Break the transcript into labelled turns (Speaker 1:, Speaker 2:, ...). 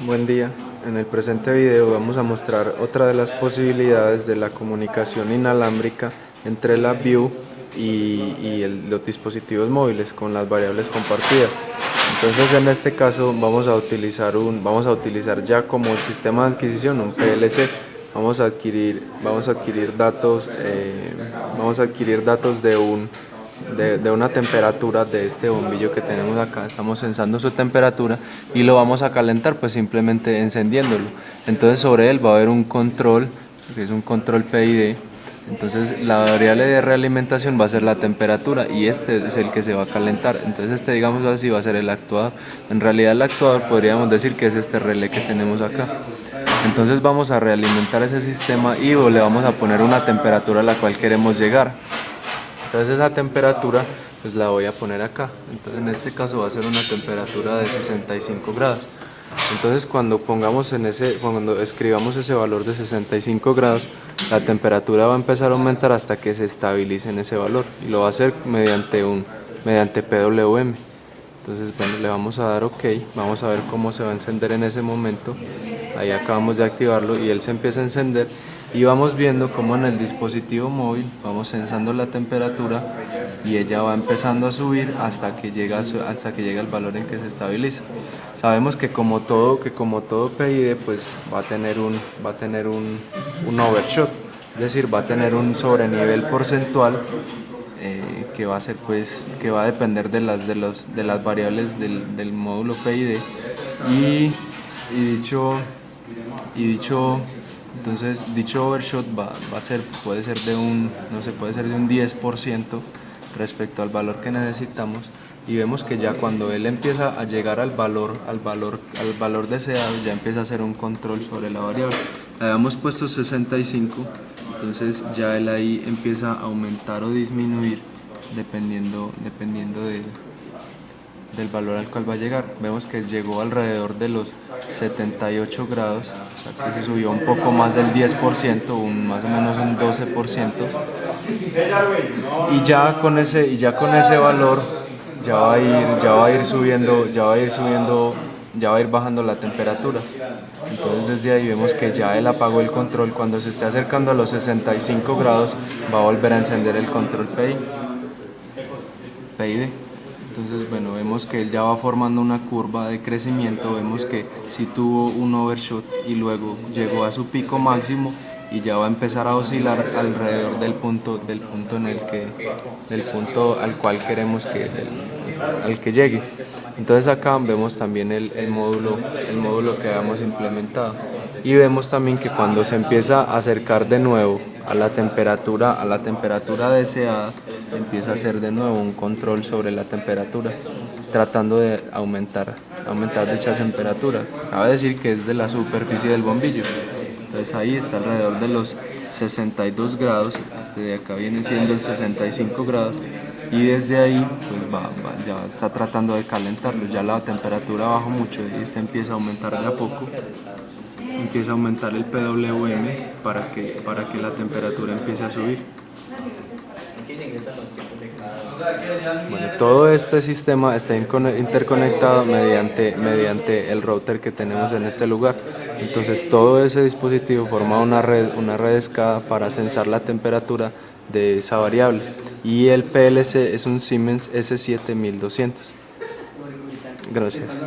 Speaker 1: Buen día. En el presente video vamos a mostrar otra de las posibilidades de la comunicación inalámbrica entre la View y los dispositivos móviles con las variables compartidas. Entonces en este caso vamos a utilizar ya como el sistema de adquisición un PLC. Vamos a adquirir datos de una temperatura de este bombillo que tenemos acá. Estamos sensando su temperatura y lo vamos a calentar pues simplemente encendiéndolo. Entonces sobre él va a haber un control, que es un control PID. Entonces la variable de realimentación va a ser la temperatura y este es el que se va a calentar. Entonces este, digamos así, va a ser el actuador. En realidad el actuador podríamos decir que es este relé que tenemos acá. Entonces vamos a realimentar ese sistema y le vamos a poner una temperatura a la cual queremos llegar. Entonces esa temperatura pues la voy a poner acá. Entonces en este caso va a ser una temperatura de 65 grados. Entonces cuando escribamos ese valor de 65 grados, la temperatura va a empezar a aumentar hasta que se estabilice en ese valor, y lo va a hacer mediante PWM. Entonces bueno, le vamos a dar OK, vamos a ver cómo se va a encender en ese momento. Ahí acabamos de activarlo y él se empieza a encender y vamos viendo cómo en el dispositivo móvil vamos sensando la temperatura y ella va empezando a subir hasta que llega el valor en que se estabiliza. Sabemos que como todo PID pues va a tener un overshot, es decir, va a tener un sobrenivel porcentual que va a depender de las variables del módulo PID entonces dicho overshot puede ser de un 10% respecto al valor que necesitamos, y vemos que ya cuando él empieza a llegar al valor deseado, ya empieza a hacer un control sobre la variable. Le habíamos puesto 65, entonces ya él ahí empieza a aumentar o disminuir dependiendo del valor al cual va a llegar. Vemos que llegó alrededor de los 78 grados, o sea que se subió un poco más del 10%, más o menos un 12%, y ya con ese valor ya va a ir bajando la temperatura. Entonces desde ahí vemos que ya él apagó el control. Cuando se esté acercando a los 65 grados va a volver a encender el control PID. Entonces bueno, vemos que él ya va formando una curva de crecimiento. Vemos que sí tuvo un overshot y luego llegó a su pico máximo y ya va a empezar a oscilar alrededor del punto al cual queremos al que llegue. Entonces acá vemos también el módulo que habíamos implementado, y vemos también que cuando se empieza a acercar de nuevo a la temperatura deseada, empieza a hacer de nuevo un control sobre la temperatura, tratando de aumentar dicha temperatura. Cabe decir que es de la superficie del bombillo. Entonces ahí está alrededor de los 62 grados, de acá viene siendo el 65 grados, y desde ahí pues ya está tratando de calentarlo. Ya la temperatura bajó mucho y se empieza a aumentar de a poco. Empieza a aumentar el PWM para que la temperatura empiece a subir. Bueno, todo este sistema está interconectado mediante el router que tenemos en este lugar. Entonces todo ese dispositivo forma una red SCADA para sensar la temperatura de esa variable, y el PLC es un Siemens S7200. Gracias.